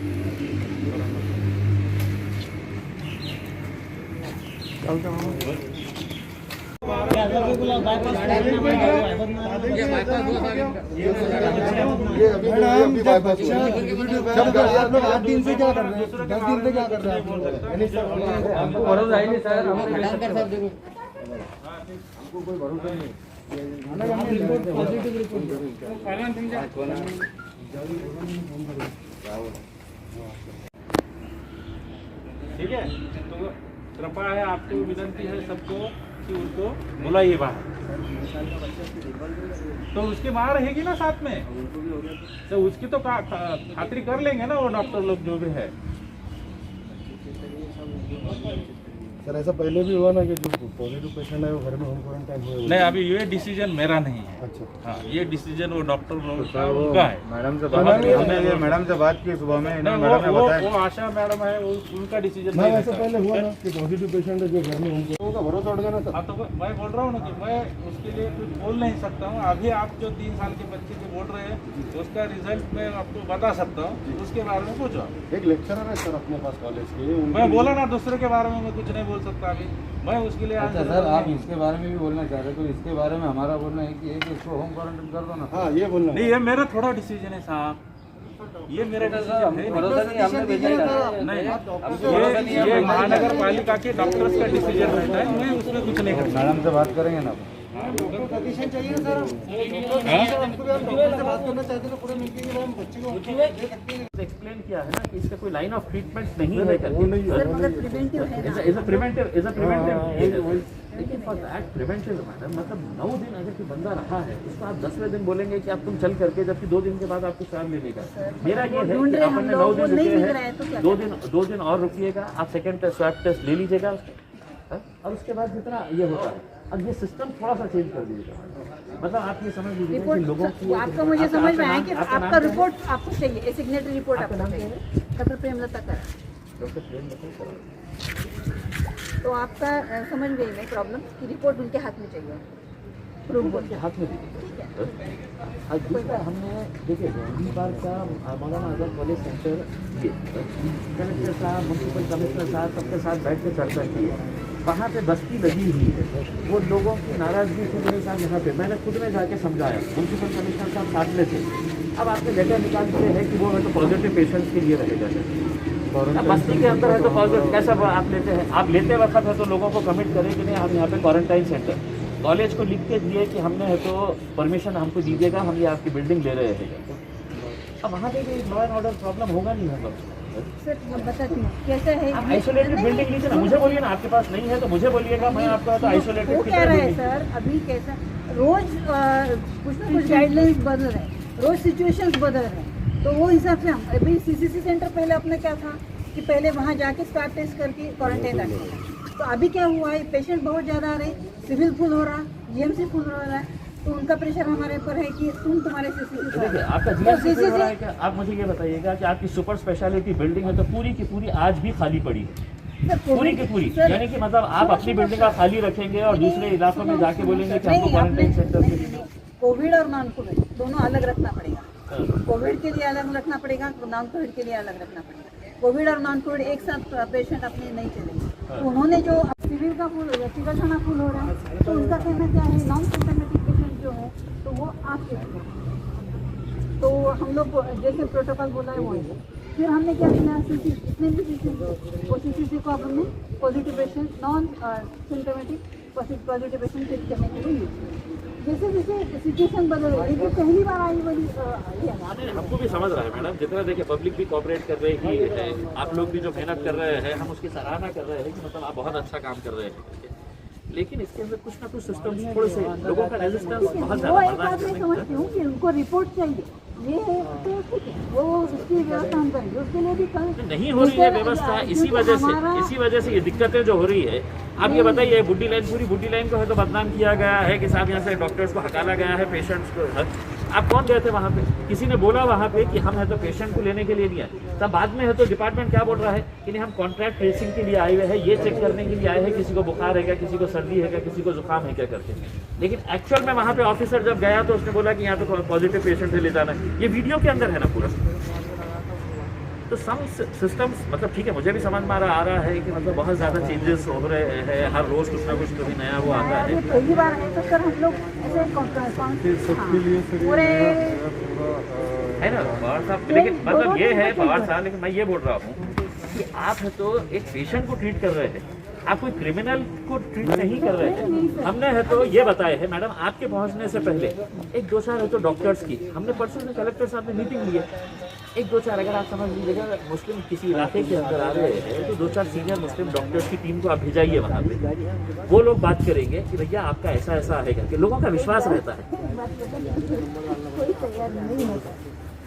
आप लोग 8 दिन से क्या कर रहे हैं, 10 दिन से क्या कर रहे हैं हमको भरोसा है नहीं सर, हमको कोई भरोसा नहीं। ठीक है, तो कृपा है, आपको विनती है सबको कि उनको बुलाइए बाहर। तो उसकी माँ रहेगी ना साथ में, तो उसकी तो खातिरी कर लेंगे ना वो डॉक्टर लोग जो भी है। सर ऐसा पहले भी हुआ ना कि जो पॉजिटिव पेशेंट है वो घर में होम क्वारंटाइन हुए? नहीं, अभी ये डिसीजन मेरा नहीं है। अच्छा, हाँ, ये डिसीजन वो डॉक्टर लोग का उनका है। मैडम से बात की सुबह में, वो आशा मैडम है, उनका डिसीजन नहीं ऐसा पहले हुआ ना कि पॉजिटिव पेशेंट है जो घर में होम का भरोसा उठ गया ना सर। हाँ, तो मैं बोल रहा हूँ ना कि मैं उसके लिए कुछ बोल नहीं सकता हूँ। अभी आप जो 3 साल के बच्चे जो बोल रहे हैं उसका रिजल्ट मैं आपको बता सकता हूँ, उसके बारे में पूछो। एक लेक्चरर है सर अपने पास कॉलेज के, मैं बोला ना दूसरे के बारे में मैं कुछ नहीं बोल सकता अभी, मैं उसके लिए। अच्छा सर, आप इसके बारे में भी बोलना चाह रहे, तो इसके बारे में हमारा बोलना है कि एक इसको होम क्वारंटाइन कर दो ना। हाँ ये बोलना नहीं, ये मेरा थोड़ा डिसीजन है साहब, ये मेरा डिसीजन है। भरोसा नहीं, हमने भेजा ही नहीं, ये महानगर पालिका के डॉक्टर्स का डिसीजन रहता है, मैं उसमें कुछ नहीं करता। मैडम से बात करेंगे ना। चाहिए ना सर, बात करना चाहते हैं पूरे मिलके हम बच्चे को एक्सप्लेन किया है ना कि इसका कोई लाइन ऑफ ट्रीटमेंट नहीं है, लेकिन फॉर दैट प्रिवेंटिव मैडम, मतलब 9 दिन अगर कोई बंदा रहा है उसको आप 10वें दिन बोलेंगे कि आप तुम चल करके, जबकि 2 दिन के बाद आपको स्वाब लेने का। मेरा ये है कि आपने 9 दिन रुके हैं, 2 दिन और रुकिएगा, आप सेकेंड स्वैब टेस्ट ले लीजिएगा और उसके बाद जितना ये होता है, अब ये सिस्टम थोड़ा सा चेंज कर दीजिएगा। मतलब आप ये समझ लीजिए कि लोगों की आपका, मुझे समझ में आया कि आपका रिपोर्ट आपको चाहिए, सिग्नेचर रिपोर्ट आपको चाहिए, डॉक्टर प्रेमलता का। डॉक्टर प्रेमलता का तो आपका समझ गई मैं प्रॉब्लम की रिपोर्ट उनके हाथ में चाहिए, प्रूफ उनके हाथ में दीजिए। आज दूसरा हमने देखिए पहली बार का मौलाना आज़ाद कॉलेज सेंटर कलेक्टर साहब, म्यूनसिपल कमिश्नर साहब सबके साथ बैठ के चर्चा की है। वहाँ पे बस्ती लगी हुई है, वो लोगों की नाराजगी से मेरे साथ यहाँ पे मैंने खुद में जाके समझाया, म्यूनसिपल कमिश्नर साहब साथ में थे। अब आपने लेटर निकाल दिए है कि वो है तो पॉजिटिव पेशेंट्स के लिए रहेगा। बस्ती के अंदर है तो पॉजिटिव कैसा आप लेते हैं? आप लेते वक्त है तो लोगों को कमिट करें कि नहीं हम यहाँ पे क्वारंटाइन सेंटर, कॉलेज को लिख के दिए कि हमने है तो परमिशन हमको दीजिएगा, हम ये आपकी बिल्डिंग ले रहे हैं। अब वहाँ पे भी लॉ एंड ऑर्डर प्रॉब्लम होगा नहीं होगा? सर बताती हूँ कैसा है। आप आइसोलेटेड बिल्डिंग लीजिए ना, मुझे बोलिए ना, आपके पास नहीं है तो मुझे बोलिएगा, मैं आपका तो आइसोलेटेड वो कह रहा है सर अभी कैसा, रोज कुछ ना कुछ गाइडलाइंस बदल रहे हैं, रोज सिचुएशंस बदल रहे हैं, तो वो हिसाब से हम अभी सीसीसी सेंटर पहले अपना क्या था कि पहले वहाँ जाके स्वाब टेस्ट करके क्वारंटाइन रखना, तो अभी क्या हुआ है पेशेंट बहुत ज़्यादा आ रहे, सिविल फुल हो रहा, जीएमसी फुल हो रहा है, तो उनका प्रेशर हमारे ऊपर है कि तुम्हारे देखिए आपका जीएमसी फुल हो रहा है क्या? आप मुझे ये बताइएगा कि आपकी सुपर स्पेशलिटी बिल्डिंग है तो पूरी की पूरी आज भी खाली पड़ी है, पूरी की पूरी, यानी कि मतलब आप अपनी बिल्डिंग का खाली रखेंगे और दूसरे इलाकों में जाके बोलेंगे कि हमको क्वारंटाइन सेंटर के लिए। कोविड और नॉन कोविड दोनों अलग रखना पड़ेगा, कोविड के लिए अलग रखना पड़ेगा, नॉन कोविड के लिए अलग रखना पड़ेगा। कोविड और नॉन कोविड एक साथ पेशेंट अपने नहीं चलेंगे, तो उन्होंने जो सिविल का फुल हो रहा है, चिकलखाना फुल हो रहा है, तो उनका कहना क्या है नॉन सिम्टोमेटिक पेशेंट जो है तो वो आपके, तो हम लोग जैसे प्रोटोकॉल बोला है वो है। फिर हमने क्या किया, जितने भी पेशेंट वो सीसीसी को हमने positive patient, non symptomatic positive patient treat करने के लिए जैसे जैसे सिचुएशन बदल रही है, पहली बार आई वाली हमको भी समझ रहा है मैडम, जितना देखिए पब्लिक भी कोऑपरेट कर रही है, आप लोग भी जो मेहनत कर रहे हैं हम उसकी सराहना कर रहे हैं कि मतलब आप बहुत अच्छा काम कर रहे हैं, लेकिन इसके अंदर कुछ ना कुछ सिस्टम थोड़े से लोगों का रेजिस्टेंस बहुत ज़्यादा बर्दाश्त करने। समझती हूँ कि उनको रिपोर्ट चाहिए, ये है तो ठीक है, वो उसकी व्यवस्था हम करेंगे, उसके लिए भी नहीं हो रही है व्यवस्था, इसी वजह से ये दिक्कतें जो हो रही है। आप ये बताइए बुड्डी लाइन, पूरी बुड्डी लाइन को है तो बदनाम किया गया है कि साहब यहाँ से डॉक्टर्स को हटाना गया है, पेशेंट्स को। आप कौन गए थे वहाँ पे? किसी ने बोला वहाँ पे कि हम है तो पेशेंट को लेने के लिए नहीं आए, तब बाद में है तो डिपार्टमेंट क्या बोल रहा है कि नहीं हम कॉन्ट्रैक्ट ट्रेसिंग के लिए आए हुए हैं, ये चेक करने के लिए आए हैं किसी को बुखार है क्या, किसी को सर्दी है क्या, किसी को जुकाम है क्या करके। लेकिन एक्चुअल में वहाँ पे ऑफिसर जब गया तो उसने बोला कि यहाँ पे पॉजिटिव पेशेंट से ले जाना है। ये वीडियो के अंदर है ना पूरा। तो सम सिस्टम्स मतलब ठीक है, मुझे भी समझ में आ रहा है कि मतलब बहुत ज़्यादा चेंजेस हो रहे हैं, हर रोज़ कुछ ना कुछ कभी नया वो आता है। ये पहली बार है तो सर हम लोग ऐसे पूरे है ना पवार साहब, लेकिन मतलब ये है पवार साहब, लेकिन मैं ये बोल रहा हूँ कि आप है तो एक पेशेंट को ट्रीट कर रहे हैं, आप कोई क्रिमिनल को ट्रीट नहीं कर रहे हैं। हमने है तो ये बताया है मैडम, आपके पहुंचने से पहले एक दो चार है तो डॉक्टर्स की हमने परसों में कलेक्टर साहब ने मीटिंग ली है, एक दो चार अगर आप समझ लीजिएगा मुस्लिम किसी इलाके के अंदर आ रहे हैं तो दो चार सीनियर मुस्लिम डॉक्टर्स की टीम को आप भेजाइए वहाँ पे, वो लोग बात करेंगे कि भैया आपका ऐसा ऐसा है करके, लोगों का विश्वास रहता है। कोई तैयार नहीं होता,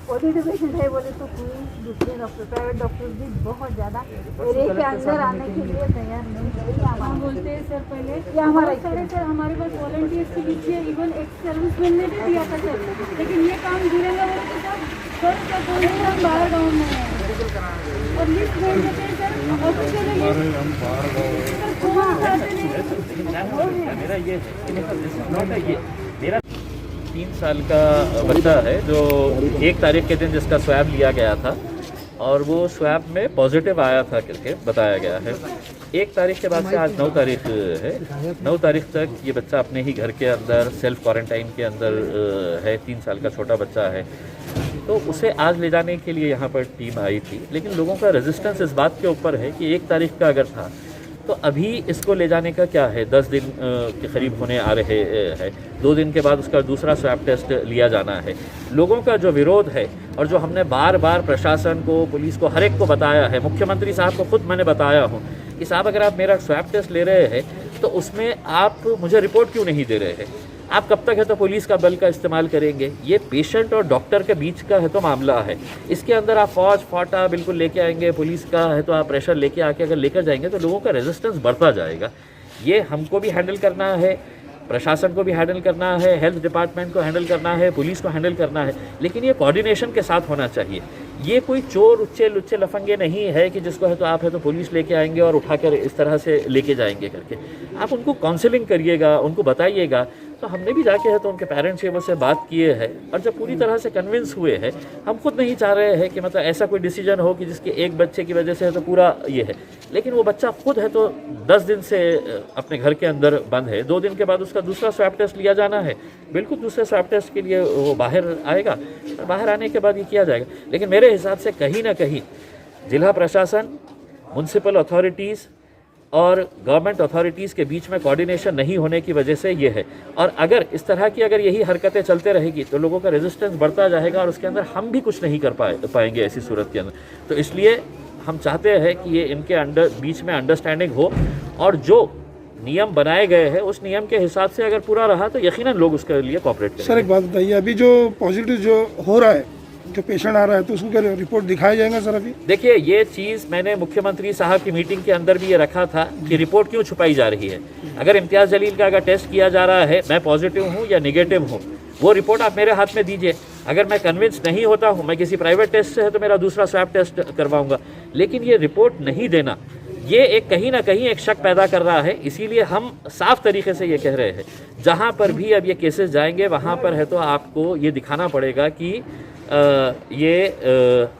पॉजिटिव पेशेंट है बोले तो कोई दूसरे डॉक्टर प्राइवेट डॉक्टर भी बहुत ज़्यादा एरिया के अंदर आने के लिए तैयार नहीं है। हम बोलते हैं सर पहले ये हमारा सर हमारे पास वॉलंटियर्स के पीछे इवन एक्स सर्विसमैन ने भी दिया था सर, लेकिन ये काम गिरेगा बोले तो सर बोल रहे हम बाहर गाँव में हैं और लिस्ट भेज देते हैं सर ऑफिशियल मेरा ये है मेरा 3 साल का बच्चा है जो 1 तारीख के दिन जिसका स्वैब लिया गया था और वो स्वैब में पॉजिटिव आया था करके बताया गया है। 1 तारीख के बाद से आज 9 तारीख है, 9 तारीख तक ये बच्चा अपने ही घर के अंदर सेल्फ क्वारंटाइन के अंदर है, 3 साल का छोटा बच्चा है। तो उसे आज ले जाने के लिए यहाँ पर टीम आई थी, लेकिन लोगों का रेजिस्टेंस इस बात के ऊपर है कि 1 तारीख का अगर था तो अभी इसको ले जाने का क्या है, 10 दिन के करीब होने आ रहे हैं, 2 दिन के बाद उसका दूसरा स्वैब टेस्ट लिया जाना है। लोगों का जो विरोध है और जो हमने बार बार प्रशासन को, पुलिस को, हर एक को बताया है, मुख्यमंत्री साहब को खुद मैंने बताया हूँ कि साहब अगर आप मेरा स्वैब टेस्ट ले रहे हैं तो उसमें आप मुझे रिपोर्ट क्यों नहीं दे रहे हैं, आप कब तक है तो पुलिस का बल का इस्तेमाल करेंगे। ये पेशेंट और डॉक्टर के बीच का है तो मामला है, इसके अंदर आप फौज फाटा बिल्कुल लेके आएंगे, पुलिस का है तो आप प्रेशर लेके आके अगर लेकर जाएंगे तो लोगों का रेजिस्टेंस बढ़ता जाएगा। ये हमको भी हैंडल करना है, प्रशासन को भी हैंडल करना है, हेल्थ डिपार्टमेंट को हैंडल करना है, पुलिस को हैंडल करना है, लेकिन ये कोऑर्डिनेशन के साथ होना चाहिए। ये कोई चोर उच्चे लुच्चे लफंगे नहीं है कि जिसको है तो आप है तो पुलिस लेके आएंगे और उठाकर इस तरह से लेके जाएंगे करके। आप उनको काउंसलिंग करिएगा, उनको बताइएगा। तो हमने भी जाके है तो उनके पेरेंट्स से बात किए हैं और जब पूरी तरह से कन्विंस हुए हैं, हम खुद नहीं चाह रहे हैं कि मतलब ऐसा कोई डिसीजन हो कि जिसके एक बच्चे की वजह से है तो पूरा ये है, लेकिन वो बच्चा खुद है तो 10 दिन से अपने घर के अंदर बंद है, 2 दिन के बाद उसका दूसरा स्वैब टेस्ट लिया जाना है, बिल्कुल दूसरे स्वैब टेस्ट के लिए वो बाहर आएगा और बाहर आने के बाद ये किया जाएगा। लेकिन मेरे हिसाब से कहीं ना कहीं जिला प्रशासन, म्युनिसिपल अथॉरिटीज़ और गवर्नमेंट अथॉरिटीज़ के बीच में कोऑर्डिनेशन नहीं होने की वजह से ये है। और अगर इस तरह की अगर यही हरकतें चलते रहेगी तो लोगों का रेजिस्टेंस बढ़ता जाएगा और उसके अंदर हम भी कुछ नहीं कर पाएंगे ऐसी सूरत के अंदर। तो इसलिए हम चाहते हैं कि ये इनके बीच में अंडरस्टैंडिंग हो और जो नियम बनाए गए हैं उस नियम के हिसाब से अगर पूरा रहा तो यकीनन लोग उसके लिए कोऑपरेट करेंगे। सर एक बात बताइए, अभी जो पॉजिटिव जो हो रहा है, जो पेशेंट आ रहा है, तो उसको क्या रिपोर्ट दिखाया जाएगा सर? अभी देखिए ये चीज़ मैंने मुख्यमंत्री साहब की मीटिंग के अंदर भी ये रखा था कि रिपोर्ट क्यों छुपाई जा रही है। अगर इम्तियाज़ जलील का अगर टेस्ट किया जा रहा है, मैं पॉजिटिव हूँ या निगेटिव हूँ, वो रिपोर्ट आप मेरे हाथ में दीजिए। अगर मैं कन्विंस नहीं होता हूँ, मैं किसी प्राइवेट टेस्ट से है तो मेरा दूसरा स्वैब टेस्ट करवाऊंगा, लेकिन ये रिपोर्ट नहीं देना ये एक कहीं ना कहीं एक शक पैदा कर रहा है। इसीलिए हम साफ तरीके से ये कह रहे हैं, जहाँ पर भी अब ये केसेस जाएंगे वहाँ पर है तो आपको ये दिखाना पड़ेगा कि ये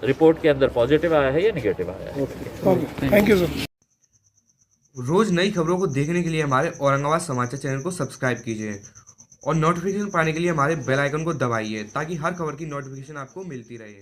रिपोर्ट के अंदर पॉजिटिव आया है या निगेटिव आया है। Thank you sir. रोज नई खबरों को देखने के लिए हमारे औरंगाबाद समाचार चैनल को सब्सक्राइब कीजिए और नोटिफिकेशन पाने के लिए हमारे बेल आइकन को दबाइए ताकि हर खबर की नोटिफिकेशन आपको मिलती रहे।